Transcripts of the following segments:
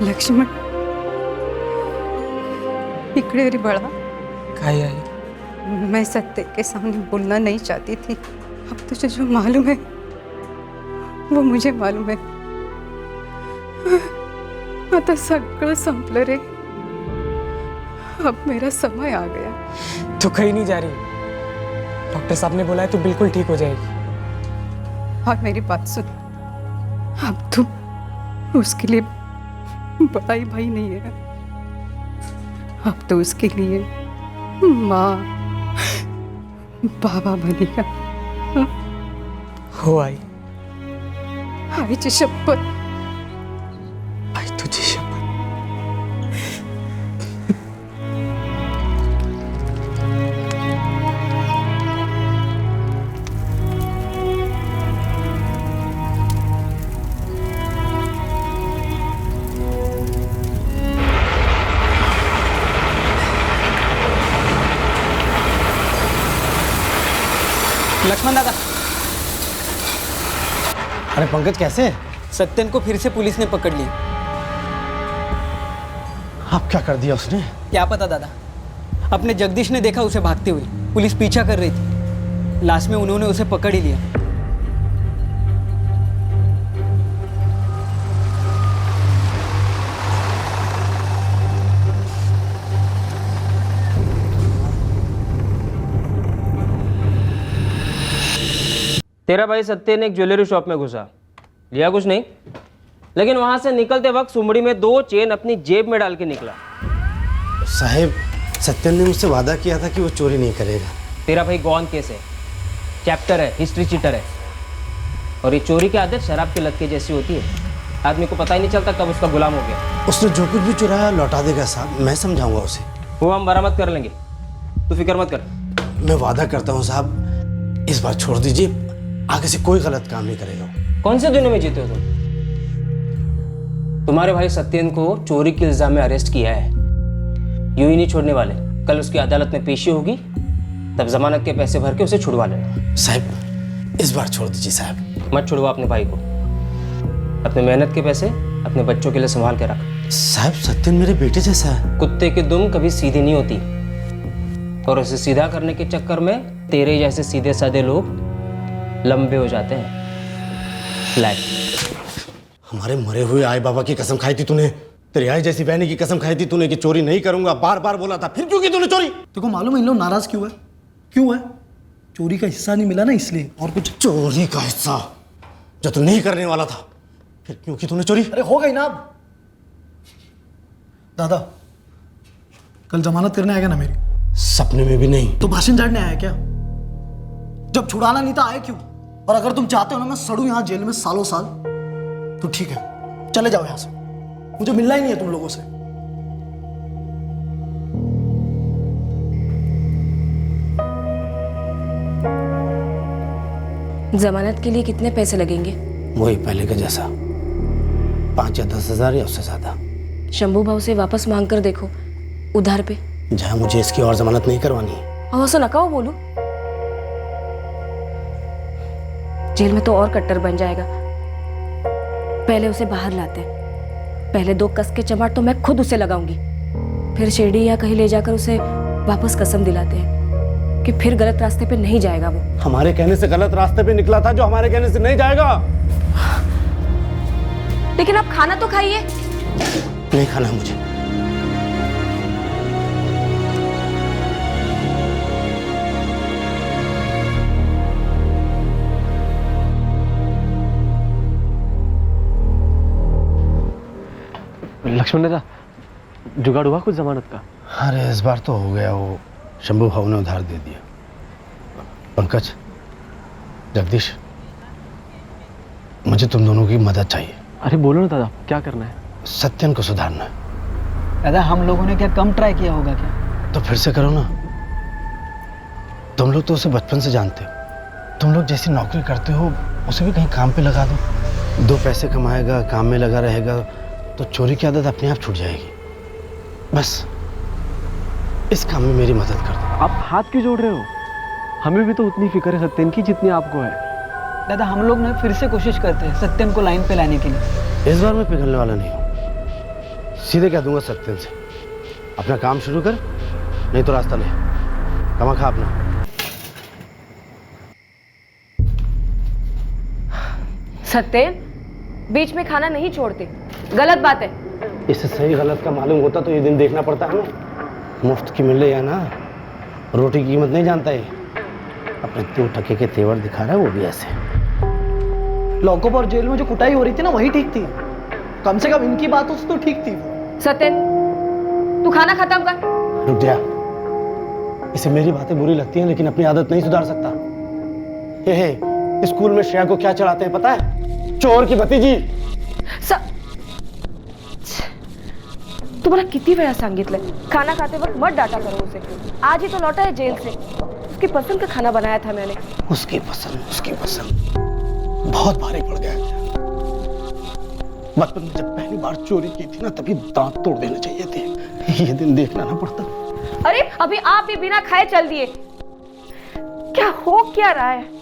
लक्ष्मण, इकडे रे बड़ा। काय आहे? मैं सत्य के सामने बोलना नहीं चाहती थी। अब तुझे जो मालूम है वो मुझे मालूम है। आता सगळं संपलं रे। अब मेरा समय आ गया। तू कहीं नहीं जा रही। डॉक्टर साहब ने बोला है तू बिल्कुल ठीक हो जाएगी। और मेरी बात सुन, अब तू उसके लिए बड़ा ही भाई नहीं है, अब तो उसके लिए माँ बाबा बनेगा। हो आई, आईची शपथ। आई तुझी शपथ। लक्ष्मण दादा। अरे पंकज, कैसे? सत्यन को फिर से पुलिस ने पकड़ ली। अब क्या कर दिया उसने? क्या पता दादा, अपने जगदीश ने देखा उसे भागते हुए, पुलिस पीछा कर रही थी, लास्ट में उन्होंने उसे पकड़ ही लिया। तेरा भाई सत्यन एक ज्वेलरी शॉप में घुसा, लिया कुछ नहीं, लेकिन वहां से निकलते वक्त सुमड़ी में 2 चेन अपनी जेब में डाल के निकला। साहेब, सत्यन ने मुझसे वादा किया था कि वो चोरी नहीं करेगा। तेरा भाई गौन केस है, चैप्टर है, हिस्ट्री चीटर है, और ये चोरी की आदत शराब की लत के जैसी होती है। आदमी को पता ही नहीं चलता कब उसका गुलाम हो गया। उसने जो कुछ भी चुराया लौटा देगा साहब, मैं समझाऊंगा उसे। वो हम बरामद कर लेंगे, तू फिक्र मत कर। मैं वादा करता हूँ साहब, इस बार छोड़ दीजिए, आगे से कोई गलत काम नहीं करेगा। कौन से दुनिया में जीते हो तुम? तुम्हारे भाई सत्यन को चोरी के इल्जाम में अरेस्ट किया है, यूं ही नहीं छोड़ने वाले। कल उसकी अदालत में पेशी होगी, तब जमानत के पैसे भर के उसे छुड़वा लेना। साहब, इस बार छोड़ दीजिए साहब। मत छुड़वा अपने भाई को, अपने मेहनत के पैसे अपने बच्चों के लिए संभाल के रख। साहब, सत्यन मेरे बेटे जैसा है। कुत्ते की दुम कभी सीधी नहीं होती, और उसे सीधा करने के चक्कर में तेरे जैसे सीधे साधे लोग लंबे हो जाते हैं। लाइक हमारे मरे हुए आई बाबा की कसम खाई थी तूने, तेरी आई जैसी बहनी की कसम खाई थी तूने कि चोरी नहीं करूंगा, बार बार बोला था, फिर क्यों की तूने चोरी? देखो मालूम है इन लोग नाराज क्यों है? क्यों है? चोरी का हिस्सा नहीं मिला ना, इसलिए। और कुछ? चोरी का हिस्सा जो तू नहीं करने वाला था, फिर क्यों की तूने चोरी? अरे हो गई ना अब। दादा, कल जमानत करने आएगा ना मेरी? सपने में भी नहीं। तो भाषण झाड़ने आया क्या? जब छुड़ाना नहीं था आए क्यों? और अगर तुम चाहते हो ना मैं सड़ूं यहाँ जेल में सालों साल, तो ठीक है, चले जाओ यहां से, मुझे मिलना ही नहीं है तुम लोगों से। जमानत के लिए कितने पैसे लगेंगे? वही पहले का जैसा, 5 या 10 हजार या उससे ज्यादा। शंभू भाव से वापस मांग कर देखो, उधार पे। जहां मुझे इसकी और जमानत नहीं करवानी है। और सो नकाओ बोलू, जेल में तो और कट्टर बन जाएगा। पहले उसे बाहर लाते हैं, पहले 2 कस के चमाट तो मैं खुद उसे लगाऊंगी, फिर शिरडी या कहीं ले जाकर उसे वापस कसम दिलाते हैं कि फिर गलत रास्ते पे नहीं जाएगा वो। हमारे कहने से गलत रास्ते पे निकला था, जो हमारे कहने से नहीं जाएगा। लेकिन आप खाना तो खाइए। नहीं खाना मुझे। लक्ष्मण दादा, जुगाड़ हुआ कुछ जमानत का? अरे इस बार तो हो गया, वो शंभू भाव ने उधार दे दिया। पंकज, जगदीश, मुझे तुम दोनों की मदद चाहिए। अरे बोलो ना दादा, क्या करना है? सत्यन को सुधारना है। दादा, हम लोगों ने क्या कम ट्राई किया होगा क्या? तो फिर से करो ना। तुम लोग तो उसे बचपन से जानते हो, तुम लोग जैसी नौकरी करते हो उसे भी कहीं काम पे लगा दो। 2 पैसे कमाएगा, काम में लगा रहेगा, तो चोरी की आदत अपने आप छूट जाएगी। बस इस काम में मेरी मदद कर दो। आप हाथ क्यों जोड़ रहे हो? हमें भी तो उतनी फिक्र है सत्यन की जितनी आपको है। दादा, हम लोग ना फिर से कोशिश करते हैं सत्यन को लाइन पे लाने के लिए। इस बार मैं पिघलने वाला नहीं हूँ। सीधे कह दूंगा सत्यन से, अपना काम शुरू कर, नहीं तो रास्ता ले, कमा खा अपना। सत्यन, बीच में खाना नहीं छोड़ते, गलत बात है। इससे सही गलत का मालूम होता तो ये दिन देखना पड़ता हमें। मुफ्त की मिले या ना, रोटी की कीमत नहीं जानता ये। अपने 2 टके के तेवर दिखा रहा है, वो भी ऐसे। लॉकअप और जेल में जो कुटाई हो रही थी ना, वही ठीक थी। कम से कम इनकी बातों से तो ठीक थी वो। सत्यन, तू खाना खत्म कर। रुक जा, इसे मेरी बातें बुरी लगती हैं लेकिन अपनी आदत नहीं सुधार सकता। स्कूल में श्रेया को क्या चढ़ाते हैं पता है? चोर की भतीजी। तुम्हाला किती वेळा सांगितलंय, खाना खाते वक्त मत डांटा करो उसे। आज ही तो लौटा है जेल से, उसकी पसंद का खाना बनाया था मैंने। उसकी पसंद बहुत भारी पड़ गया। बचपन में जब पहली बार चोरी की थी ना, तभी दांत तोड़ देने चाहिए थे। ये दिन देखना ना पड़ता। अरे अभी आप भी बिना खाए चल दिए, क्या हो क्या रहा है?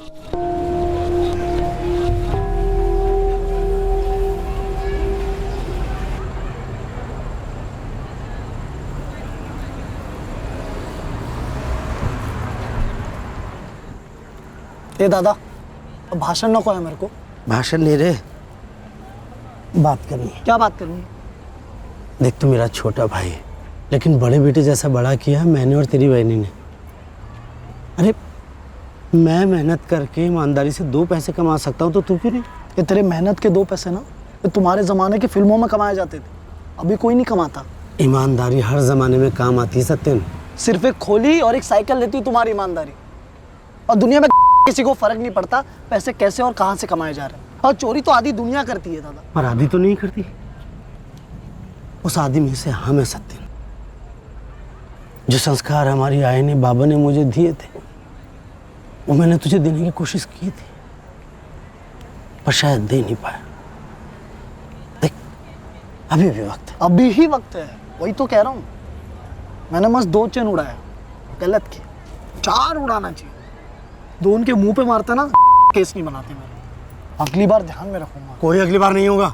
ए दादा, अब भाषण नको है मेरे को। भाषण नहीं रे, बात करनी है। क्या बात करनी है? देख, तू मेरा छोटा भाई है, लेकिन बड़े बेटे जैसा बड़ा किया मैंने और तेरी बहनी ने। अरे मैं मेहनत करके ईमानदारी से 2 पैसे कमा सकता हूँ, तो तू क्यों नहीं? ये तेरे मेहनत के 2 पैसे ना, ये तुम्हारे जमाने की फिल्मों में कमाए जाते थे, अभी कोई नहीं कमाता। ईमानदारी हर जमाने में काम आती है सत्यन। सिर्फ एक खोली और एक साइकिल देती तुम्हारी ईमानदारी, और दुनिया में किसी को फर्क नहीं पड़ता पैसे कैसे और कहां से कमाए जा रहे हैं। और चोरी तो आधी दुनिया करती है दादा। पर आधी तो नहीं करती। उस आदमी में से हम है सत्यन। जो संस्कार हमारी आय ने, बाबा ने मुझे दिए थे, वो मैंने तुझे देने की कोशिश की थी, पर शायद दे नहीं पाया। देख, अभी भी वक्त है। अभी ही वक्त है, वही तो कह रहा हूँ। मैंने मस्त 2 चैन उड़ाया, गलत किया। 4 उड़ाना चाहिए। 2 उनके मुंह पे मारता ना, केस नहीं बनाते मेरे। अगली बार ध्यान में रखूंगा। कोई अगली बार नहीं होगा।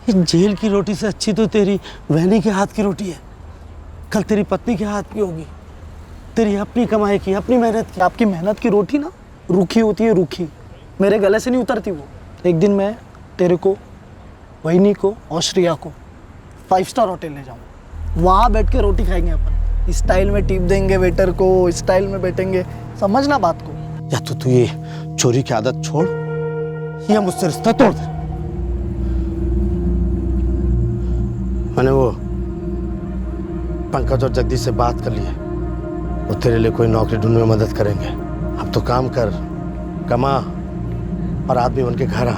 ये जेल की रोटी से अच्छी तो तेरी बहनी के हाथ की रोटी है। कल तेरी पत्नी के हाथ की होगी, तेरी अपनी कमाई की, अपनी मेहनत की। आपकी मेहनत की रोटी ना रूखी होती है, रूखी। मेरे गले से नहीं उतरती वो। एक दिन मैं तेरे को, वहीनी को और श्रेया को 5 स्टार होटल ले जाऊँ। वहाँ बैठ के रोटी खाएंगे अपन, स्टाइल में टिप देंगे वेटर को, स्टाइल में बैठेंगे। समझना बात को। या तो तू ये चोरी की आदत छोड़ या मुझसे रिश्ता तोड़ दे। मैंने वो पंकज और जगदीश से बात कर ली है, वो तेरे लिए कोई नौकरी ढूंढने में मदद करेंगे। अब तो काम कर, कमा और आदमी बन के घर आ।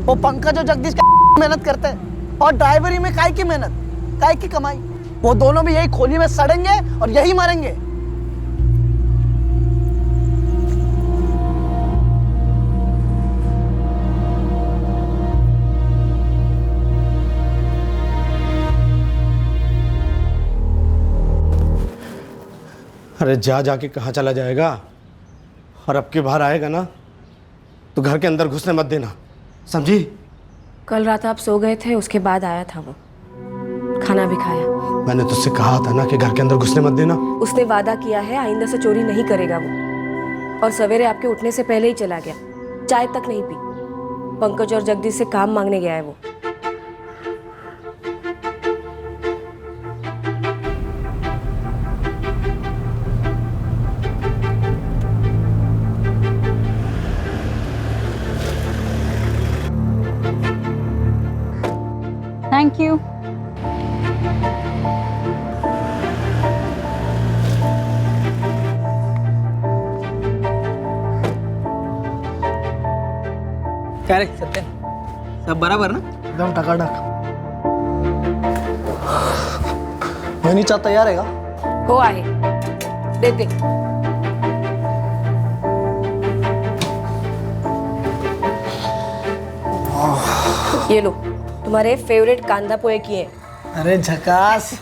वो पंकज और जगदीश मेहनत करते हैं, और ड्राइवरी में काय की मेहनत, काय की कमाई। वो दोनों भी यही खोली में सड़ेंगे और यही मरेंगे। अरे जा जाके कहाँ चला जाएगा? और अब के बाहर आएगा ना तो घर के अंदर घुसने मत देना, समझी? कल रात आप सो गए थे, उसके बाद आया था वो, खाना भी खाया। मैंने तुझसे कहा था ना कि घर के अंदर घुसने मत देना। उसने वादा किया है आइंदा से चोरी नहीं करेगा वो, और सवेरे आपके उठने से पहले ही चला गया, चाय तक नहीं पी। पंकज और जगदीश से काम मांगने गया है वो। Thank you. क्या रे सत्यन, सब बराबर ना? एकदम टकाटक। वही चाह तैयार है हो आहे, देते। ये लो, तुम्हारे फेवरेट कांदा पोहे किए। अरे झकास।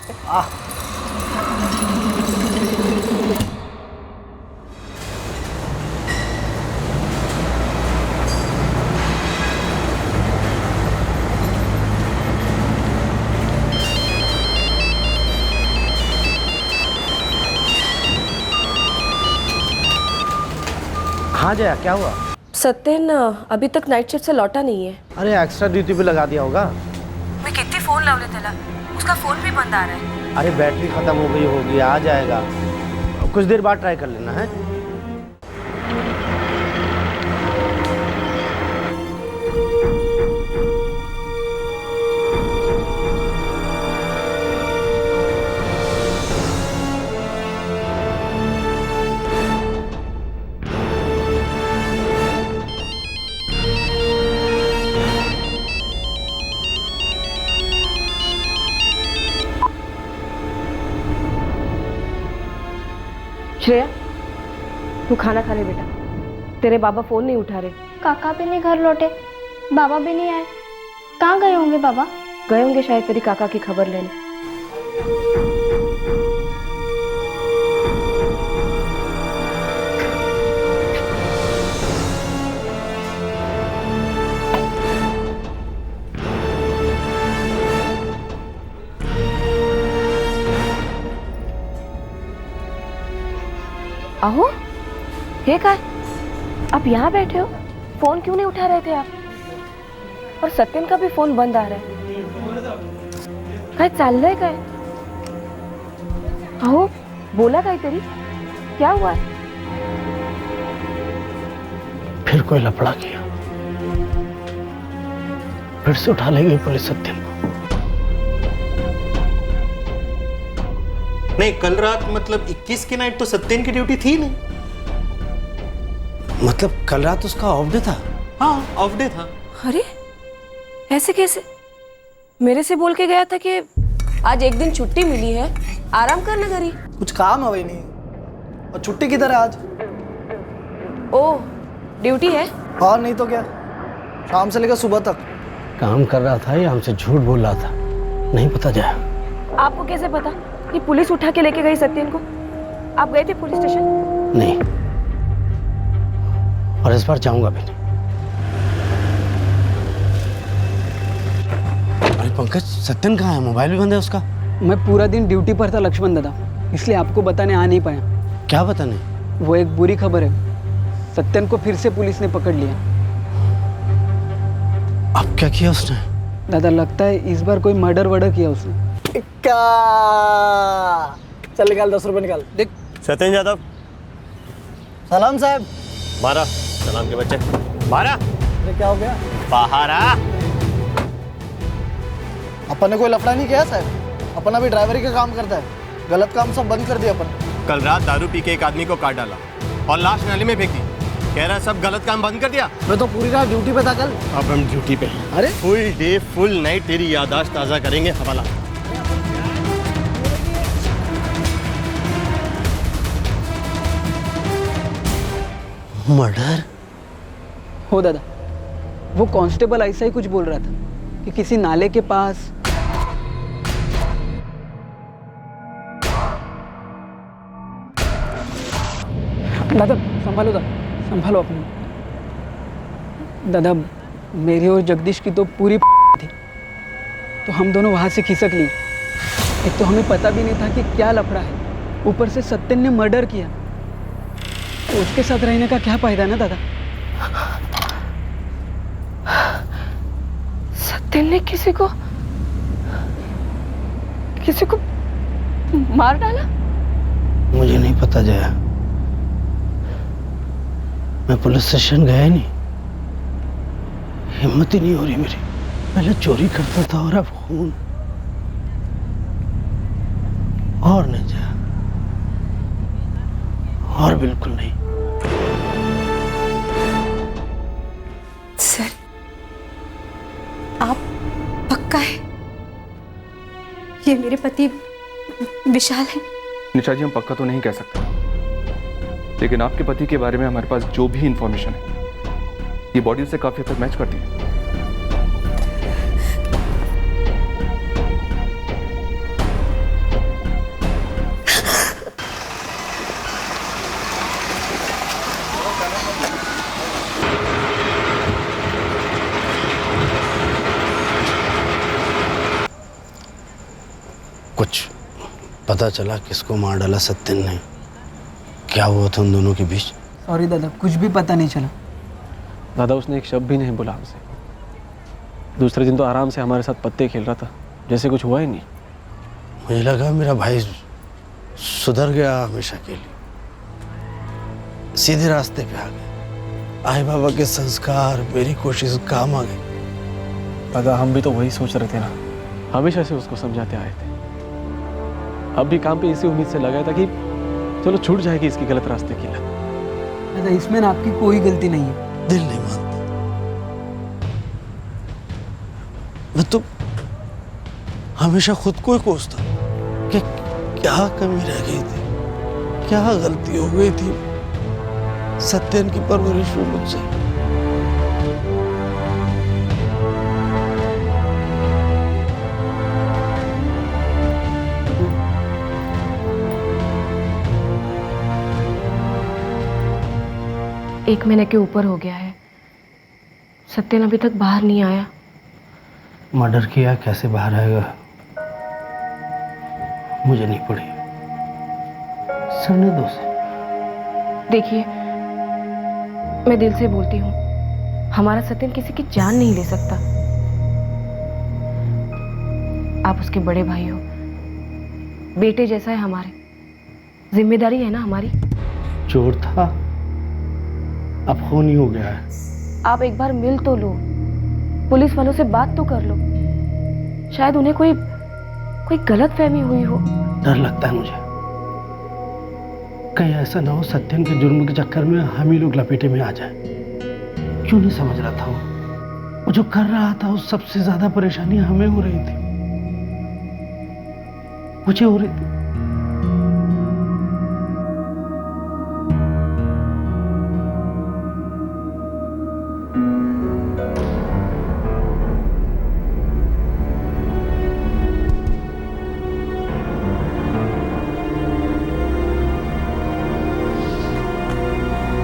हाँ जया, क्या हुआ? सत्यन अभी तक नाइट शिफ्ट से लौटा नहीं है. अरे एक्स्ट्रा ड्यूटी पे लगा दिया होगा. मैं कितनी फोन लावले त्याला, उसका फोन भी बंद आ रहा है. अरे बैटरी खत्म हो गई होगी, आ जाएगा. कुछ देर बाद ट्राई कर लेना है. श्रेया, तू खाना खा ले बेटा. तेरे बाबा फोन नहीं उठा रहे. काका भी नहीं घर लौटे, बाबा भी नहीं आए. कहाँ गए होंगे बाबा? गए होंगे शायद तेरी काका की खबर लेने. आहो, हे काय? आप यहाँ बैठे हो? फोन क्यों नहीं उठा रहे थे आप? और सत्यन का भी फोन बंद आ रहा है. काय चाललंय काय? अहो, बोला काहीतरी. क्या हुआ? फिर कोई लफड़ा किया. फिर से उठा ले गई पुलिस सत्यन को. नहीं, कल रात मतलब 21 की नाइट तो सत्यन की ड्यूटी थी नहीं. मतलब कल रात उसका ऑफ डे था? हाँ, ऑफ डे था. अरे, ऐसे कैसे? मेरे से बोल के गया था कि आज एक दिन छुट्टी मिली है, आराम करना घरी. कुछ काम है वही नहीं. और छुट्टी किधर है आज? ओह, ड्यूटी है? और नहीं तो क्या, शाम से लेकर सुबह तक. काम कर रहा था या हमसे झूठ बोल रहा था, नहीं पता जाया. आपको कैसे पता कि पुलिस उठा के लेके गई सत्यन को? आप गए थे पुलिस स्टेशन? नहीं, और इस बार जाऊंगा भी नहीं. अरे पंकज, सत्यन कहाँ है? मोबाइल भी बंद है उसका. मैं पूरा दिन ड्यूटी पर था लक्ष्मण दादा, इसलिए आपको बताने आ नहीं पाया. क्या बताने? वो एक बुरी खबर है, सत्यन को फिर से पुलिस ने पकड़ लिया. अब क्या किया उसने? दादा, लगता है इस बार कोई मर्डर वर्डर किया उसने. चल निकाल, 10 रुपए निकाल. देख, सत्यन यादव, सलाम साहब. मारा. सलाम के बच्चे, मारा. अरे क्या हो गया? बाहर आ. अपन ने कोई लफड़ा नहीं किया साहब. अपन अभी ड्राइवरी का काम करता है. गलत काम सब बंद कर दिया अपन. कल रात दारू पी के एक आदमी को काट डाला और लाश नाली में फेंक दी. कह रहा है सब गलत काम बंद कर दिया. मैं तो पूरी रात ड्यूटी पे था कल. अब हम ड्यूटी पे हैं. अरे फुल डे फुल नाइट तेरी याददाश्त ताज़ा करेंगे. हवाला. मर्डर? हो दादा, वो कांस्टेबल ऐसा ही कुछ बोल रहा था कि किसी नाले के पास. दादा संभालो, दादा संभालो अपने. दादा, मेरी और जगदीश की तो पूरी थी, तो हम दोनों वहाँ से खिसक लिए. एक तो हमें पता भी नहीं था कि क्या लफड़ा है, ऊपर से सत्यन ने मर्डर किया. तो उसके साथ रहने का क्या फायदा ना दादा. सत्यन ने किसी को मार डाला? मुझे नहीं पता जाया. मैं पुलिस स्टेशन गया ही नहीं. हिम्मत ही नहीं हो रही मेरी. पहले चोरी करता था और अब खून. और नहीं जाया, और बिल्कुल नहीं. सर, आप पक्का है ये मेरे पति विशाल हैं? निशा जी, हम पक्का तो नहीं कह सकते, लेकिन आपके पति के बारे में हमारे पास जो भी इंफॉर्मेशन है, ये बॉडी से काफी हद तक मैच करती है. कुछ पता चला किसको मार डाला सत्यन ने? क्या हुआ था उन दोनों के बीच? सॉरी दादा, कुछ भी पता नहीं चला। दादा उसने एक शब्द भी नहीं बोला हमसे। दूसरे दिन तो आराम से हमारे साथ पत्ते खेल रहा था, जैसे कुछ हुआ ही नहीं। मुझे लगा मेरा भाई सुधर गया हमेशा के लिए, सीधे रास्ते पे आ गए। आई बाबा के संस्कार, मेरी कोशिश काम आ गई। दादा हम भी तो वही सोच रहे थे ना, हमेशा से उसको समझाते आए थे। अब भी काम पे इसी उम्मीद से लगाया था कि चलो छूट जाएगी इसकी गलत रास्ते की लत। दादा इसमें ना आपकी कोई गलती नहीं है। दिल नहीं मानता। मैं तो हमेशा खुद को ही कोसता कि क्या कमी रह गई थी, क्या गलती हो गई थी सत्यन की परवरिश में मुझसे। एक महीने के ऊपर हो गया है, सत्यन अभी तक बाहर नहीं आया। मर्डर किया, कैसे बाहर आएगा मुझे नहीं पड़ी। सरने दो से। देखिए मैं दिल से बोलती हूँ, हमारा सत्यन किसी की जान नहीं ले सकता। आप उसके बड़े भाई हो, बेटे जैसा है हमारे, जिम्मेदारी है ना हमारी। चोर था, अब खून ही हो गया है। आप एक बार मिल तो लो, पुलिस वालों से बात तो कर लो, शायद उन्हें कोई गलत फहमी हुई हो। डर लगता है मुझे, कहीं ऐसा ना हो सत्यन के जुर्म के चक्कर में हम ही लोग लपेटे में आ जाए। क्यों नहीं समझ रहा था वो जो कर रहा था, उस सबसे ज्यादा परेशानी हमें हो रही थी, मुझे हो रही थी।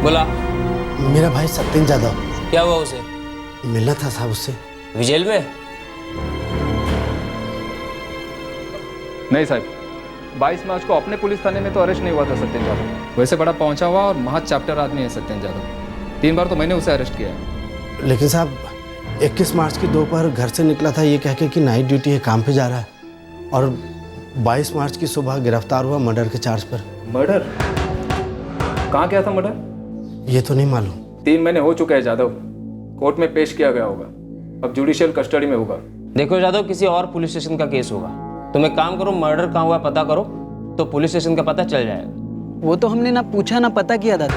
बोला। मेरा भाई सत्यन जादव। क्या हुआ उसे? मिलना था साहब उससे। जेल में? नहीं साहब, 22 मार्च को अपने पुलिस थाने में तो अरेस्ट नहीं हुआ था सत्यन जादव। वैसे बड़ा पहुंचा हुआ और महा चैप्टर आदमी है सत्यन जादव। 3 बार तो मैंने उसे अरेस्ट किया है। लेकिन साहब 21 मार्च की दोपहर घर से निकला था ये कह के कि नाइट ड्यूटी है, काम पे जा रहा है, और 22 मार्च की सुबह गिरफ्तार हुआ मर्डर के चार्ज पर। मर्डर? कहाँ किया था मर्डर? ये तो नहीं मालूम। 3 महीने हो चुके हैं जादव, कोर्ट में पेश किया गया होगा, अब जुडिशियल कस्टडी में होगा। देखो जादव, किसी और पुलिस स्टेशन का केस होगा। तुम एक काम करो, मर्डर कहाँ हुआ पता करो, तो पुलिस स्टेशन का पता चल जाएगा। वो तो हमने ना पूछा ना पता किया दादा,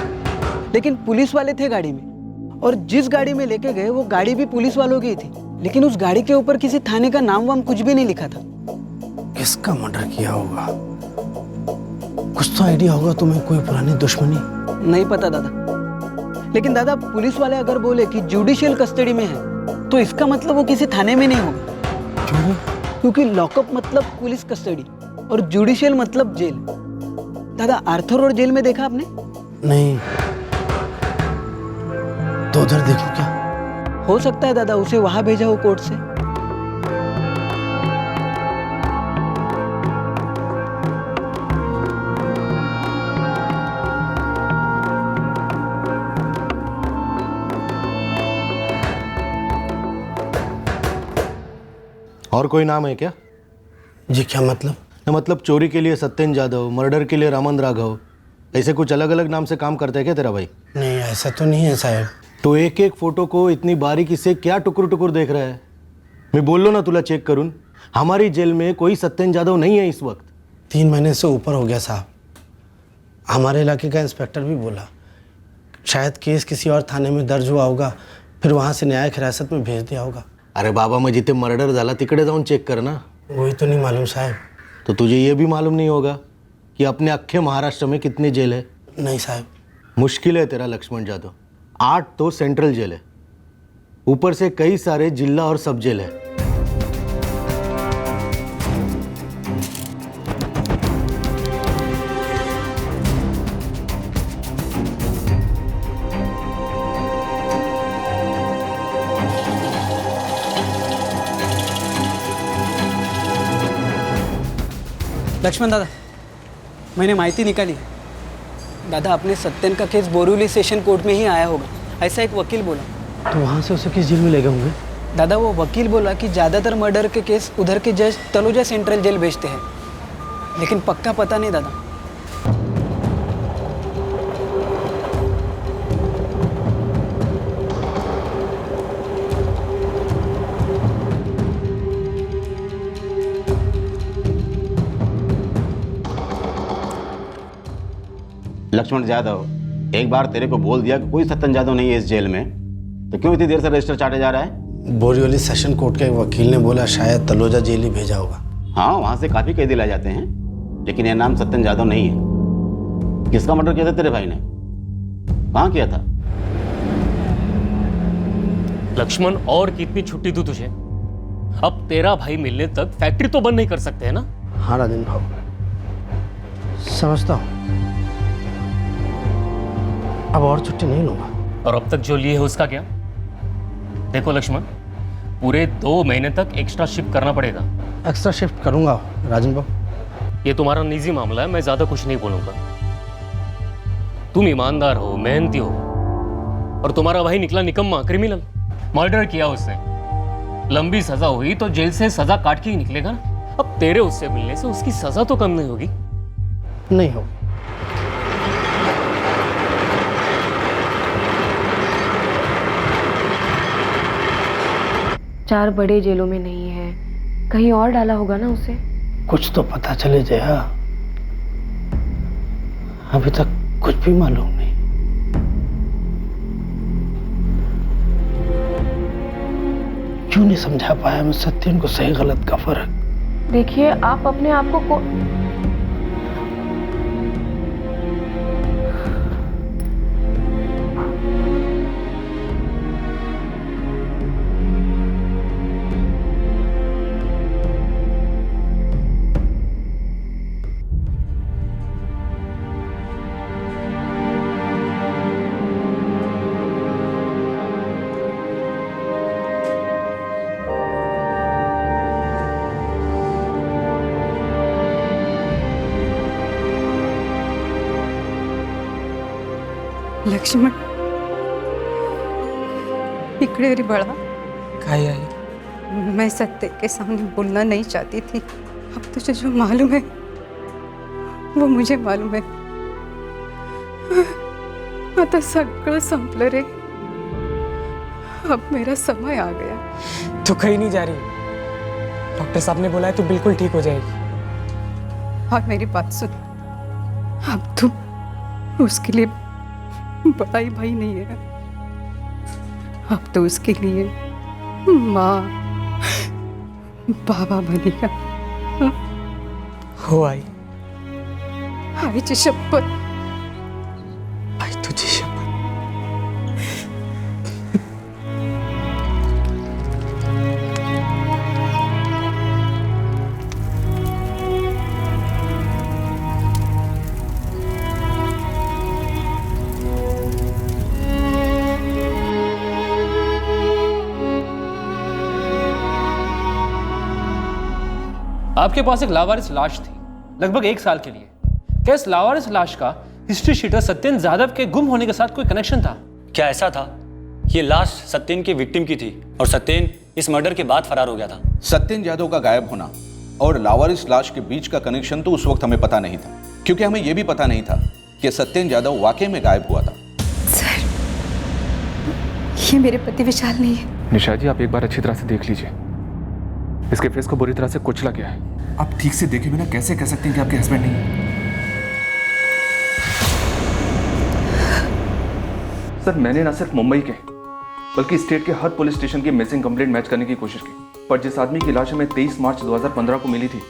लेकिन पुलिस वाले थे गाड़ी में, और जिस गाड़ी में लेके गए वो गाड़ी भी पुलिस वालों की थी, लेकिन उस गाड़ी के ऊपर किसी थाने का नाम वाम कुछ भी नहीं लिखा था। किसका मर्डर किया होगा? कुछ तो आइडिया होगा तुम्हें? कोई पुरानी दुश्मनी? नहीं पता दादा, लेकिन दादा पुलिस वाले अगर बोले कि जुडिशियल कस्टडी में है तो इसका मतलब वो किसी थाने में नहीं होगा। क्यों? क्योंकि लॉकअप मतलब पुलिस कस्टडी और जुडिशियल मतलब जेल। दादा आर्थर रोड जेल में देखा आपने? नहीं, तो उधर देखो क्या। हो सकता है दादा उसे वहां भेजा हो कोर्ट से। और कोई नाम है क्या? जी क्या मतलब? मतलब चोरी के लिए सत्यन जादव, मर्डर के लिए रामन राघव, ऐसे कुछ अलग अलग नाम से काम करता है क्या तेरा भाई? नहीं ऐसा तो नहीं है साहब। तो एक एक फोटो को इतनी बारीकी से क्या टुकुर टुकुर देख रहा है? मैं बोल लो ना तुला चेक करूं, हमारी जेल में कोई सत्यन जादव नहीं है इस वक्त। 3 महीने से ऊपर हो गया साहब। हमारे इलाके का इंस्पेक्टर भी बोला शायद केस किसी और थाने में दर्ज हुआ होगा, फिर वहाँ से न्यायिक हिरासत में भेज दिया होगा। अरे बाबा, मग जिथे मर्डर झाला तिकडे जाऊन चेक कर ना। वही तो नहीं मालूम साहब। तो तुझे ये भी मालूम नहीं होगा कि अपने अख्खे महाराष्ट्र में कितनी जेल है? नहीं साहब। मुश्किल है तेरा लक्ष्मण जादव। 8 तो सेंट्रल जेल है, ऊपर से कई सारे जिला और सब जेल है। लक्ष्मण दादा, मैंने माहिती निकाली, दादा अपने सत्यन का केस बोरीवली सेशन कोर्ट में ही आया होगा, ऐसा एक वकील बोला। तो वहाँ से उसे किस जेल में ले गए होंगे? दादा वो वकील बोला कि ज़्यादातर मर्डर के केस उधर के जज तलोजा सेंट्रल जेल भेजते हैं, लेकिन पक्का पता नहीं दादा। लक्ष्मण यादव, एक बार तेरे को बोल दिया कि कोई सत्यन यादव नहीं है इस जेल में, तो क्यों इतनी देर से रजिस्टर चाटे जा रहा है? बोरीवली सेशन कोर्ट के एक वकील ने बोला शायद तलोजा जेल ही भेजा होगा। हाँ, वहां से काफी कैदी लाए जाते हैं, लेकिन यह नाम सत्यन यादव नहीं है। किसका मर्डर किया था तेरे भाई ने? कहाँ किया था? लक्ष्मण, और कितनी छुट्टी दूं तुझे? अब तेरा भाई मिलने तक फैक्ट्री तो बंद नहीं कर सकते है ना? हाँ राजन भाव, समझता हूँ, अब और छुट्टी नहीं लूंगा। और अब तक जो लिए है उसका क्या? देखो लक्ष्मण, पूरे 2 महीने तक एक्स्ट्रा शिफ्ट करना पड़ेगा। एक्स्ट्रा शिफ्ट करूंगा राजन बाबू। ये तुम्हारा निजी मामला है, मैं ज्यादा कुछ नहीं बोलूंगा। तुम ईमानदार हो, मेहनती हो, और तुम्हारा भाई निकला निकम्मा, क्रिमिनल। मर्डर किया उसने, लंबी सजा हुई तो जेल से सजा काट के ही निकलेगा ना। अब तेरे उससे मिलने से उसकी सजा तो कम नहीं होगी। नहीं हो। 4 बड़े जेलों में नहीं है, कहीं और डाला होगा ना उसे। कुछ तो पता चले जया, अभी तक कुछ भी मालूम नहीं। क्यों नहीं समझा पाया मैं सत्यन को सही गलत का फर्क? देखिए आप अपने आप को लक्ष्मण, इकडे रे बड़ा। काय आहे? मैं सत्य के सामने बोलना नहीं चाहती थी, अब तुझे जो मालूम है वो मुझे मालूम है। आता सगळं संपलं रे, अब मेरा समय आ गया। तो कहीं नहीं जा रही, डॉक्टर साहब ने बोला है तू बिल्कुल ठीक हो जाएगी। और मेरी बात सुन, अब तू उसके लिए बड़ा ही भाई नहीं है, अब तो उसके लिए माँ बाबा बनेगा। हो आई, आईची शपथ। आई तुझी शपथ। आपके पास एक लावारिस लाश थी लगभग 1 साल के लिए। क्या इस लावारिस लाश का हिस्ट्री शीटर सत्यन यादव के गुम होने के साथ कोई कनेक्शन था? क्या ऐसा था? ये लाश सत्यन के विक्टिम की थी और सत्यन इस मर्डर के बाद फरार हो गया था। सत्यन यादव का गायब होना और लावारिस लाश के बीच का कनेक्शन तो उस वक्त हमें पता नहीं था, क्योंकि हमें यह भी पता नहीं था कि सत्यन यादव वाकई में गायब हुआ था। सर, ये मेरे पति विशाल नहीं है। निशा जी, आप एक बार अच्छी तरह से देख लीजिए, इसके फेस को बुरी तरह से कुचला गया है। आप ठीक से देखे बिना कैसे कह सकते हैं कि आपके हस्बैंड नहीं है? सर, मैंने ना सिर्फ मुंबई के बल्कि स्टेट के हर पुलिस स्टेशन की मिसिंग कंप्लेंट मैच करने की कोशिश की, पर जिस आदमी की लाश हमें 23 मार्च 2015 को मिली थी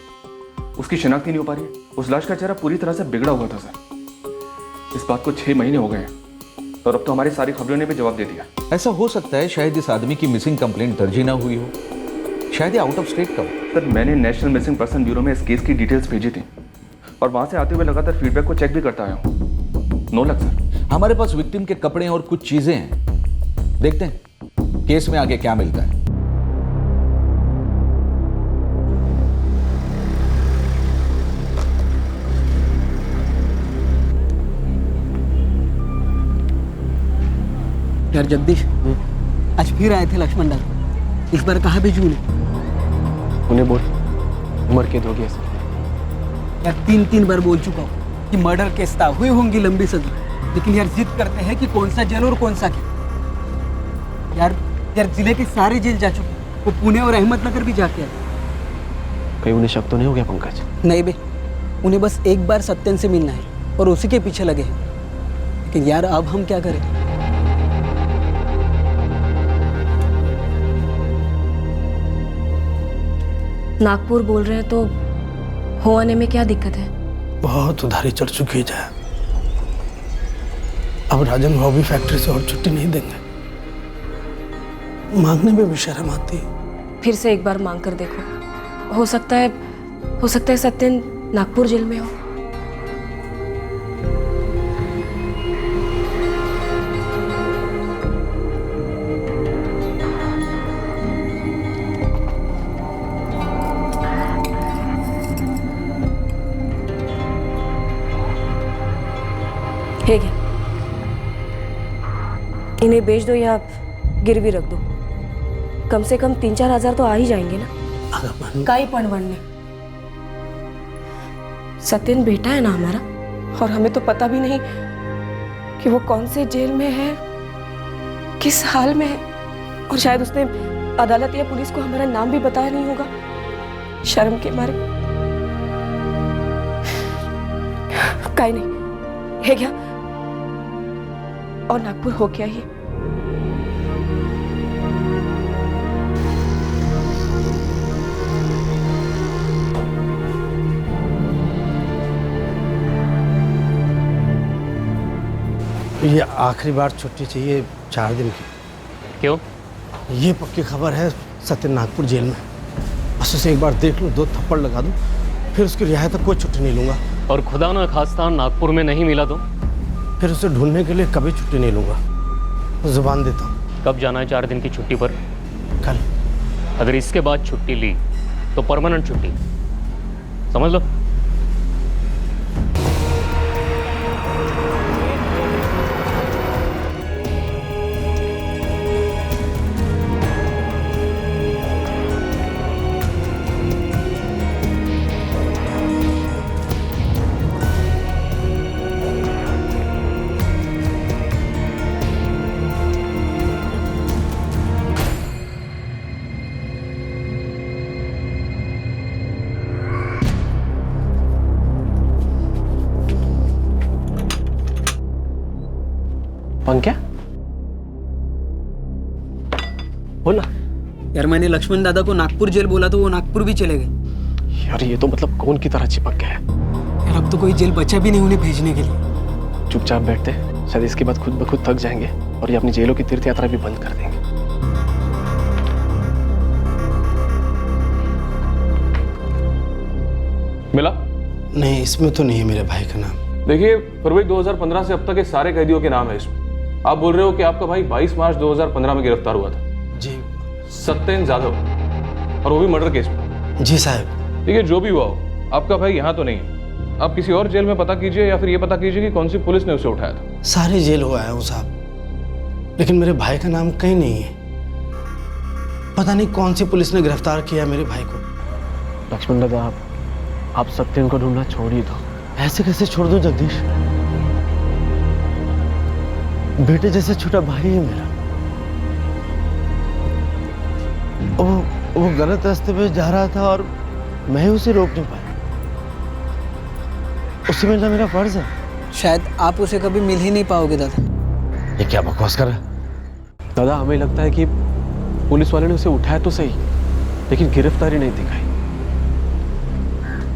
उसकी शिनाख्त ही नहीं हो पा रही है। उस लाश का चेहरा पूरी तरह से बिगड़ा हुआ था सर। इस बात को 6 महीने हो गए हैं और अब तो हमारी सारी खबरों ने भी जवाब दे दिया। ऐसा हो सकता है शायद इस आदमी की मिसिंग कंप्लेंट दर्ज ही ना हुई हो, शायद ये आउट ऑफ स्टेट का हो। सर, मैंने नेशनल मिसिंग पर्सन ब्यूरो में इस केस की डिटेल्स भेजी थी और वहां से आते हुए लगातार फीडबैक को चेक भी करता आया हूँ। No luck sir. हमारे पास विक्टिम के कपड़े और कुछ चीजें हैं, देखते हैं केस में आगे क्या मिलता है। यार जगदीश, आज फिर आए थे लक्ष्मण दादा, इस बार कहाँ भेजूं उन्हें? उन्हें बोल उम्र कैद होगी ऐसे। यार 3 बार बोल चुका हूँ कि मर्डर केस था, हुई होंगी लंबी सजा, लेकिन यार जिद करते हैं कि कौन सा जेल और कौन सा केस। यार जिले के सारे जेल जा चुके, वो पुणे और अहमदनगर भी जाके आए। कहीं उन्हें शक तो नहीं हो गया पंकज? नहीं बे, उन्हें बस एक बार सत्यन से मिलना है और उसी के पीछे लगे हैं। लेकिन यार अब हम क्या करें? नागपुर बोल रहे हैं तो हो आने में क्या दिक्कत है? बहुत उधारी चढ़ चुकी है जया। अब राजन भाव भी फैक्ट्री से और छुट्टी नहीं देंगे। मांगने में भी शर्म आती है। फिर से एक बार मांग कर देखो, हो सकता है सत्यन नागपुर जेल में हो। ठीक है, इन्हें बेच दो या गिरवी रख दो, कम से कम 3-4 हजार तो आ ही जाएंगे ना। काई पण बनने, सत्यन बेटा है ना हमारा, और हमें तो पता भी नहीं कि वो कौन से जेल में है, किस हाल में है, और शायद उसने अदालत या पुलिस को हमारा नाम भी बताया नहीं होगा शर्म के मारे। काई नहीं है क्या, और नागपुर हो क्या ये? ये आखिरी बार छुट्टी चाहिए 4 दिन की। क्यों? ये पक्की खबर है, सत्यन नागपुर जेल में। बस उसे एक बार देख लो, 2 थप्पड़ लगा दूं, फिर उसकी रिहाई तक कोई छुट्टी नहीं लूंगा। और खुदा ना खास्ता नागपुर में नहीं मिला तो? फिर उसे ढूंढने के लिए कभी छुट्टी नहीं लूंगा, जुबान देता हूँ। कब जाना है 4 दिन की छुट्टी पर? कल। अगर इसके बाद छुट्टी ली तो परमानेंट छुट्टी, समझ लो। पंक्या बोला यार, मैंने लक्ष्मण दादा को नागपुर जेल बोला तो वो नागपुर भी चले गए। यार ये तो मतलब कौन की तरह चिपक गया है। यार अब तो कोई जेल बचा भी नहीं उन्हें भेजने के लिए। चुपचाप बैठते, शायद इसके बाद खुद ब खुद थक जाएंगे और ये अपनी जेलों की तीर्थ यात्रा भी बंद कर देंगे। मिला? नहीं, इसमें तो नहीं है मेरे भाई का नाम। देखिए, फरवरी 2015 से अब तक के सारे कैदियों के नाम है इसमें। आप बोल रहे हो कि आपका भाई 22 मार्च 2015 में गिरफ्तार हुआ था? जी। सत्यन जाधव, और वो भी मर्डर केस में? जी साहब। देखिए, जो भी हुआ हो, आपका भाई यहाँ तो नहीं है। आप किसी और जेल में पता कीजिए, या फिर ये पता कीजिए कि कौन सी पुलिस ने उसे उठाया था। सारे जेल हो आया हूँ साहब, लेकिन मेरे भाई का नाम कहीं नहीं है। पता नहीं कौन सी पुलिस ने गिरफ्तार किया मेरे भाई को। लक्ष्मण दादा, आप सत्यन को ढूंढना छोड़ ही दो। ऐसे कैसे छोड़ दो जगदीश? बेटे जैसे छोटा भाई है मेरा। वो गलत रास्ते पे जा रहा था और मैं उसे रोक नहीं पाया। उससे मिलना मेरा फर्ज है। शायद आप उसे कभी मिल ही नहीं पाओगे दादा। ये क्या बकवास कर रहा है? दादा, हमें लगता है कि पुलिस वाले ने उसे उठाया तो सही, लेकिन गिरफ्तारी नहीं दिखाई,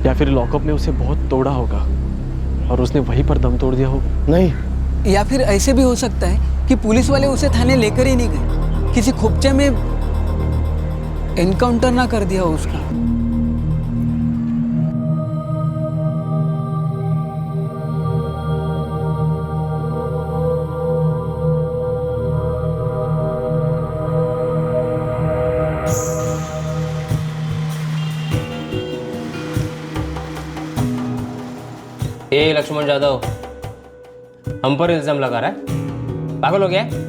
या फिर लॉकअप में उसे बहुत तोड़ा होगा और उसने वहीं पर दम तोड़ दिया हो। नहीं, या फिर ऐसे भी हो सकता है कि पुलिस वाले उसे थाने लेकर ही नहीं गए, किसी खुपचे में एनकाउंटर ना कर दिया हो उसका। ए लक्ष्मण जाधव, हम पर इल्जाम लगा रहा है? पागल हो गया है?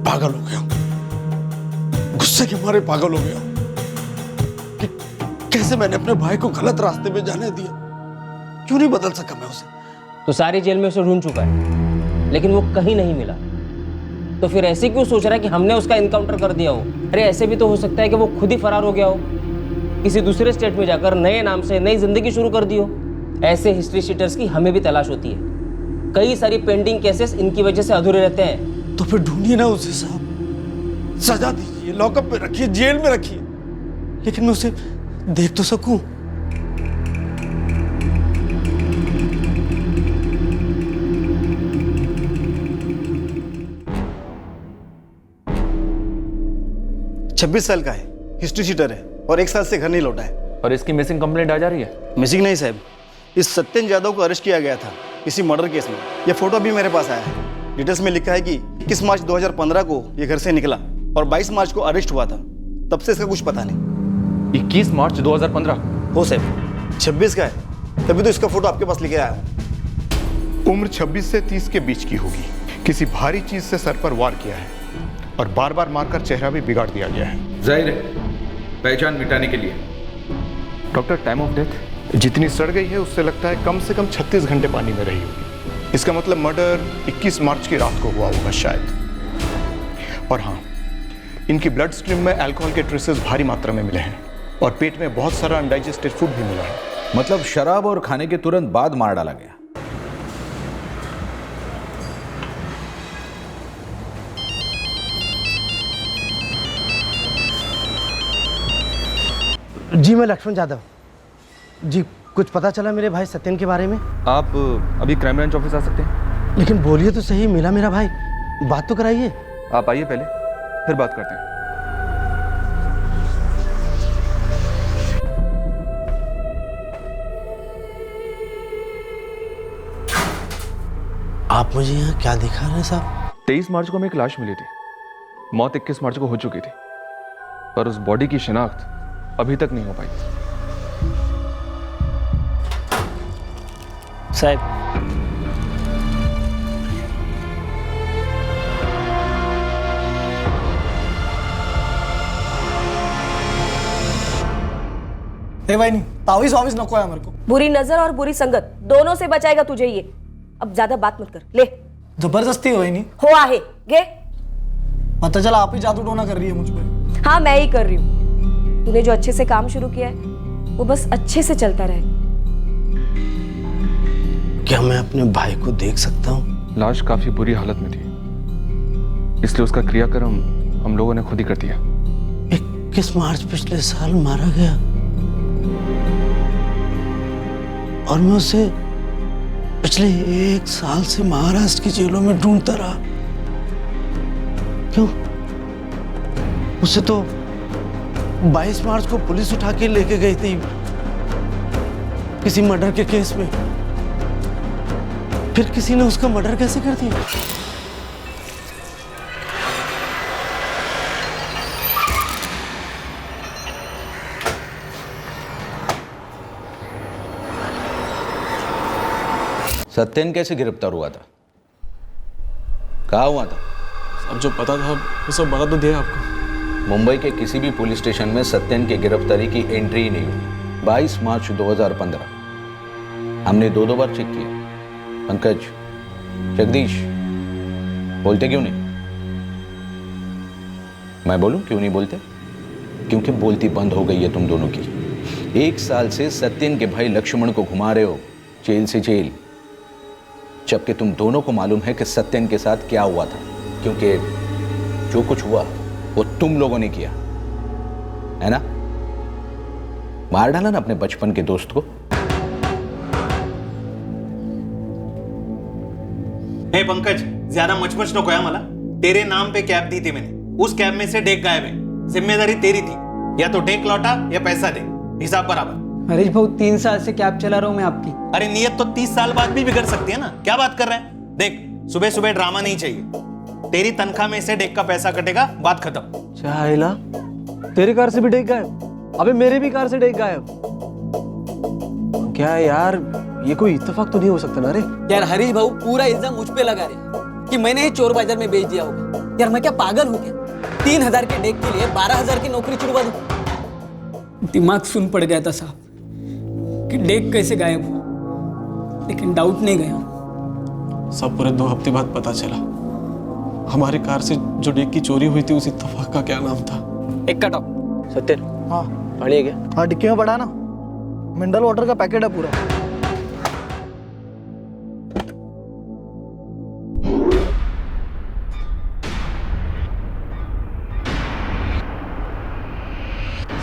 पागल हो गया हूं, गुस्से के मारे पागल हो गया हूं कि कैसे मैंने अपने भाई को गलत रास्ते में जाने दिया। क्यों नहीं बदल सका मैं उसे? तो सारी जेल में उसे ढूंढ चुका है, लेकिन वो कहीं नहीं मिला। तो फिर ऐसे क्यों सोच रहा है कि हमने उसका इनकाउंटर कर दिया हो? अरे ऐसे भी तो हो सकता है कि वो खुद ही फरार हो गया हो, किसी दूसरे स्टेट में जाकर नए नाम से नई जिंदगी शुरू कर दी हो। ऐसे हिस्ट्री शीटर्स की हमें भी तलाश होती है। कई सारी पेंडिंग केसेस इनकी वजह से अधूरे रहते हैं। तो फिर ढूंढिए ना उसे साहब, सजा दीजिए, लॉकअप में रखिए, जेल में रखिए, लेकिन मैं उसे देख तो सकूं। छब्बीस साल का है, हिस्ट्री शीटर है और 1 साल से घर नहीं लौटा है। और इसकी मिसिंग कंप्लेंट आ जा रही है? मिसिंग नहीं साहब, इस सत्यन यादव को अरेस्ट किया गया था किसी मर्डर केस में। यह फोटो भी मेरे पास आया है। डिटेल्स में लिखा है कि 21 मार्च 2015 को यह घर से निकला और 22 मार्च को अरेस्ट हुआ था। तब से इसका कुछ पता नहीं। 21 मार्च 2015? हो साहब, 26 का है, तभी तो इसका फोटो आपके पास लेके आया हूँ। उम्र 26 से 30 के बीच की होगी। किसी भारी चीज से सर पर वार किया है और बार बार मारकर चेहरा भी बिगाड़ दिया गया है। जाहिर है पहचान मिटाने के लिए। डॉक्टर, टाइम ऑफ डेथ जितनी सड़ गई है उससे लगता है कम से कम 36 घंटे पानी में रही होगी। इसका मतलब मर्डर 21 मार्च की रात को हुआ होगा शायद। और हाँ, इनकी ब्लड स्ट्रीम में अल्कोहल के ट्रेसेस भारी मात्रा में मिले हैं और पेट में बहुत सारा अनडाइजेस्टेड फूड भी मिला है। मतलब शराब और खाने के तुरंत बाद मार डाला गया। जी मैं लक्ष्मण यादव जी। कुछ पता चला मेरे भाई सत्यन के बारे में? आप अभी क्राइम ब्रांच ऑफिस आ सकते हैं। लेकिन बोलिए तो सही, मिला मेरा भाई, बात तो कराइए। आप आइए पहले, फिर बात करते हैं। आप मुझे यहाँ क्या दिखा रहे हैं साहब? 23 मार्च को हमें एक लाश मिली थी। मौत 21 मार्च को हो चुकी थी, पर उस बॉडी की शिनाख्त अभी तक नहीं हो पाई। साहब, ए भाई नहीं, तावीज वावीज नको है मेरे को। बुरी नजर और बुरी संगत दोनों से बचाएगा तुझे ये। अब ज्यादा बात मत कर, ले। जबरदस्ती हो नहीं हो आहे गे। पता चला आप ही जादू टोना कर रही है मुझ पे। हाँ, मैं ही कर रही हूँ। तूने जो अच्छे से काम शुरू किया है वो बस अच्छे से चलता रहे। क्या मैं अपने भाई को देख सकता हूँ? लाश काफी बुरी हालत में थी, इसलिए उसका क्रियाक्रम हम लोगों ने खुद ही कर दिया। 21 मार्च पिछले साल मारा गया और मैं उसे पिछले 1 साल से महाराष्ट्र की जेलों में ढूंढता रहा। क्यों? उसे तो 22 मार्च को पुलिस उठा के लेके गई थी किसी मर्डर के केस में। फिर किसी ने उसका मर्डर कैसे कर दिया? सत्यन कैसे गिरफ्तार हुआ था? कहाँ हुआ था? अब जो पता था वो सब बता तो दिया आपको। मुंबई के किसी भी पुलिस स्टेशन में सत्यन की गिरफ्तारी की एंट्री ही नहीं हुई। 22 मार्च 2015 हमने 2 बार चेक किया। पंकज, जगदीश, बोलते क्यों नहीं? मैं बोलूं क्यों नहीं बोलते? क्योंकि बोलती बंद हो गई है तुम दोनों की। 1 साल से सत्यन के भाई लक्ष्मण को घुमा रहे हो जेल से जेल, जबकि तुम दोनों को मालूम है कि सत्यन के साथ क्या हुआ था। क्योंकि जो कुछ हुआ वो तुम लोगों ने किया है ना? मार डाला ना अपने बचपन के दोस्त को। हे पंकज, ज्यादा मचमच नको है मला। तेरे नाम पे कैब दी थी मैंने, उस कैब में से डेक गायब है। जिम्मेदारी तेरी थी, या तो डेक लौटा या पैसा दे, हिसाब बराबर। हरीश भाऊ, 3 साल से कैब चला रहा हूं मैं आपकी। अरे नियत तो 30 साल बाद भी बिगड़ सकती है ना, क्या बात कर रहे हैं? देख, सुबह सुबह ड्रामा नहीं चाहिए। तेरी तनख्वाह में से डेक का पैसा कटेगा, बात खत्म। चाइला, तेरी कार से भी डेक गायब? अबे मेरे भी कार से डेक गायब। क्या है यार, ये कोई इत्तेफाक तो नहीं हो सकता ना रे? यार हरीश भाऊ पूरा इल्जाम मुझ पे लगा रहे कि मैंने ही चोर बाजार में बेच दिया होगा। यार मैं क्या पागल हूँ क्या? 3,000 के डेक के लिए 12,000 की नौकरी छुड़वा दूँ? दिमाग सुन पड़ गया था साहब कि डेक कैसे गायब हो, लेकिन डाउट नहीं गया। सब पूरे 2 हफ्ते बाद पता चला। हमारी कार से जो डेक की चोरी हुई थी उस इत्तफाक का क्या नाम था? एक कट ऑफ। सत्य, हाँ पानी है क्या? हाँ डिक्की में पड़ा ना, मिनरल वाटर का पैकेट है पूरा।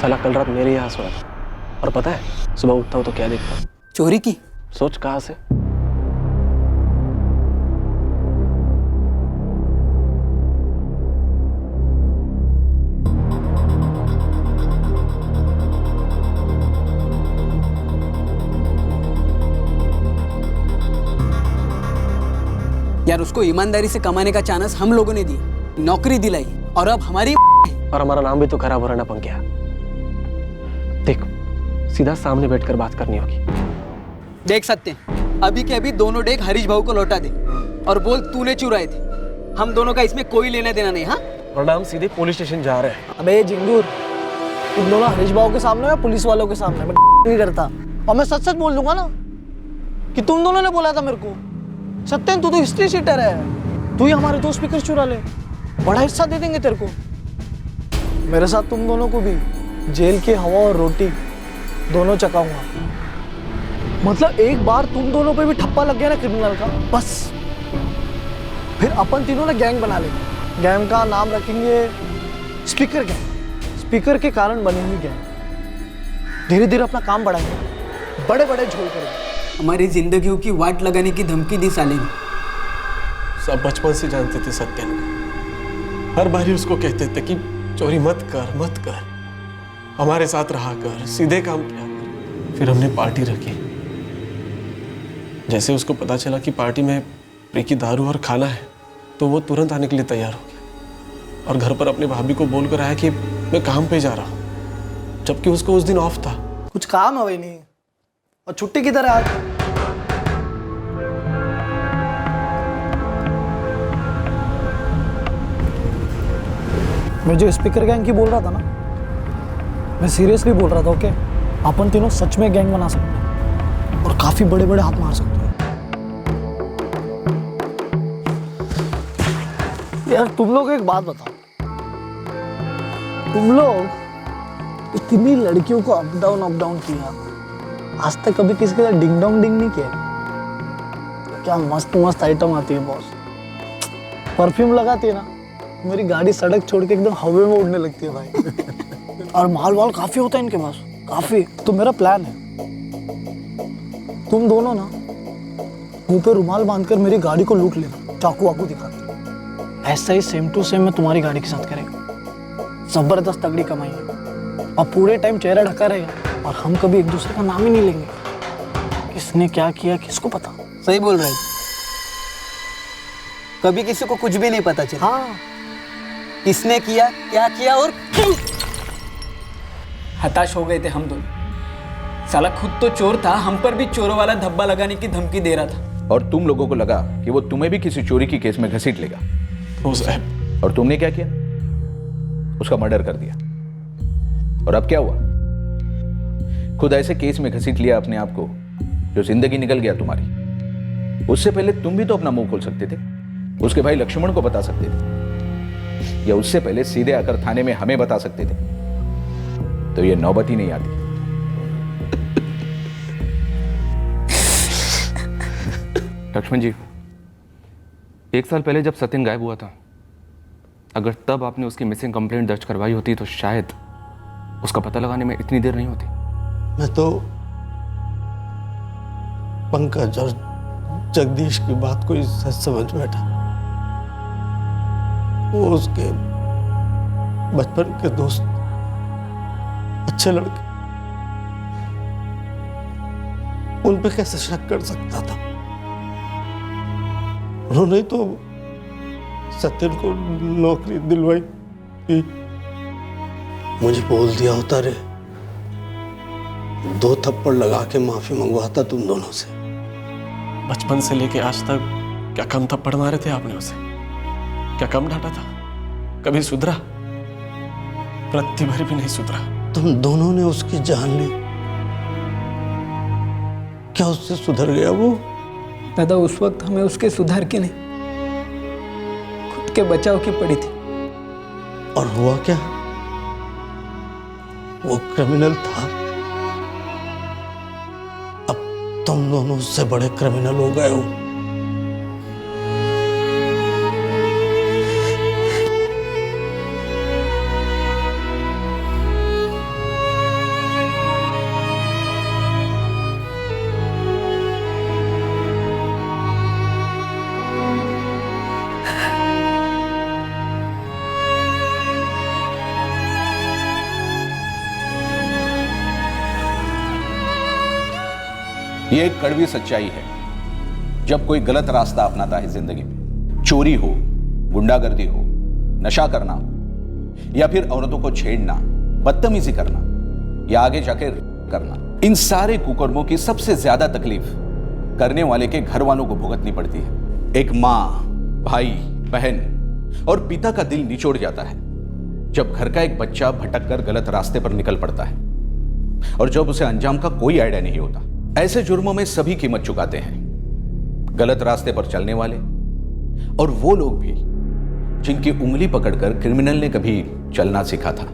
साला कल रात मेरे यहाँ सोया था, और पता है सुबह उठता हूँ तो क्या देखता हूँ? चोरी की? सोच कहाँ से? यार उसको ईमानदारी से कमाने का चांस हम लोगों ने दी, नौकरी दिलाई, और अब हमारी और हमारा नाम भी तो खराब हो रहा ना पंक्या। देख, सीधा सामने बैठकर बात करनी होगी। देख सकते हैं अभी के अभी दोनों डेक हरीश भाऊ को लौटा दे और बोल तूने चुराए थे। हम दोनों का इसमें कोई लेना देना नहीं। हाँ, वरना हम सीधे पुलिस स्टेशन जा रहे हैं। अबे जिंगूर, तुम दोनों हरीश भाऊ के सामने या पुलिस वालों के सामने? मैं नहीं करता, और मैं सच सच बोल दूंगा ना कि तुम दोनों ने बोला था मेरे को। सत्यन तू तो हिस्ट्री शीटर है, तू ही हमारे 2 स्पीकर चुरा ले, बड़ा हिस्सा दे देंगे तेरे को। मेरे साथ तुम दोनों को भी जेल की हवा और रोटी दोनों चखाऊंगा। मतलब एक बार तुम दोनों पे भी ठप्पा लग गया ना क्रिमिनल का, बस फिर अपन तीनों ने गैंग बना लेंगे। गैंग का नाम रखेंगे स्पीकर गैंग। स्पीकर के कारण बनी हुई गैंग। धीरे धीरे अपना काम बढ़ाएंगे, बड़े बड़े झोल करेंगे। हमारी जिंदगियों की वाट लगाने की धमकी दी साले ने। सब बचपन से जानते थे सत्यन को। हर बारी उसको कहते थे कि चोरी मत कर, मत कर, हमारे साथ रहा कर, सीधे काम किया कर। फिर हमने पार्टी रखी। जैसे उसको पता चला कि पार्टी में फ्री की दारू और खाना है, तो वो तुरंत आने के लिए तैयार हो गया और घर पर अपनी भाभी को बोल कर आया कि मैं काम पे जा रहा हूँ, जबकि उसको उस दिन ऑफ था। कुछ काम है वही नहीं, और छुट्टी किधर है आज? मैं जो स्पीकर गैंग की बोल रहा था ना, मैं सीरियसली बोल रहा था। ओके, अपन तीनों सच में गैंग बना सकते हैं और काफी बड़े बड़े हाथ मार सकते हैं। यार तुम लोग एक बात बताओ, तुम लोग इतनी लड़कियों को अप डाउन किया, आज तक कभी किसी के साथ डिंग डोंग डिंग नहीं किया? क्या मस्त मस्त आइटम आती है बॉस। परफ्यूम लगाती है ना, मेरी गाड़ी सड़क छोड़ के एकदम हवा में उड़ने लगती है भाई। और माल वाल काफी होता है इनके पास, काफी। तो मेरा प्लान है, तुम दोनों ना मुंह पे रुमाल बांधकर मेरी गाड़ी को लूट लेना, चाकू वाकू दिखाकर। ऐसा ही सेम टू सेम मैं तुम्हारी गाड़ी के साथ करेंगे। जबरदस्त तगड़ी कमाई है, और पूरे टाइम चेहरा ढका रहेगा, और हम कभी एक दूसरे का नाम ही नहीं लेंगे। किसने क्या किया किसको पता। सही बोल रहे, कभी किसी को कुछ भी नहीं पता चला। हाँ, किसने किया, क्या किया और क्यों। हताश हो गए थे हम दोनों। साला खुद तो चोर था, हम पर भी चोरों वाला धब्बा लगाने की धमकी दे रहा था। और तुम लोगों को लगा कि वो तुम्हें भी किसी चोरी की केस में घसीट लेगा। और तुमने क्या किया? उसका मर्डर कर दिया। और अब क्या हुआ? खुद ऐसे केस में घसीट लिया अपने आप को, जो जिंदगी निकल गया तुम्हारी। उससे पहले तुम भी तो अपना मुंह खोल सकते थे, उसके भाई लक्ष्मण को बता सकते थे, या उससे पहले सीधे आकर थाने में हमें बता सकते थे। तो ये नौबत ही नहीं आती। लक्ष्मण जी, 1 साल पहले जब सत्यन गायब हुआ था, अगर तब आपने उसकी मिसिंग कंप्लेंट दर्ज करवाई होती तो शायद उसका पता लगाने में इतनी देर नहीं होती। मैं तो पंकज और जगदीश की बात को सच समझ बैठा। वो उसके बचपन के दोस्त, अच्छे लड़के, उन पे कैसे शक कर सकता था? उन्होंने तो सत्यन को नौकरी दिलवाई थी। मुझे बोल दिया होता रे, 2 थप्पड़ लगा के माफी मंगवाता तुम दोनों से। बचपन से लेके आज तक क्या कम थप्पड़ मारे थे आपने उसे? क्या कम डांटा था? कभी सुधरा? रत्ती भर भी नहीं सुधरा। तुम दोनों ने उसकी जान ली, क्या उससे सुधर गया वो? दादा उस वक्त हमें उसके सुधार की नहीं, खुद के बचाव की पड़ी थी। और हुआ क्या? वो क्रिमिनल था। अब तुम दोनों उससे बड़े क्रिमिनल हो गए हो। ये एक कड़वी सच्चाई है। जब कोई गलत रास्ता अपनाता है जिंदगी में, चोरी हो, गुंडागर्दी हो, नशा करना या फिर औरतों को छेड़ना, बदतमीजी करना या आगे जाके करना, इन सारे कुकर्मों की सबसे ज्यादा तकलीफ करने वाले के घर वालों को भुगतनी पड़ती है। एक माँ, भाई, बहन और पिता का दिल निचोड़ जाता है जब घर का एक बच्चा भटक कर गलत रास्ते पर निकल पड़ता है और जब उसे अंजाम का कोई आइडिया नहीं होता। ऐसे जुर्मों में सभी कीमत चुकाते हैं, गलत रास्ते पर चलने वाले और वो लोग भी जिनकी उंगली पकड़कर क्रिमिनल ने कभी चलना सीखा था।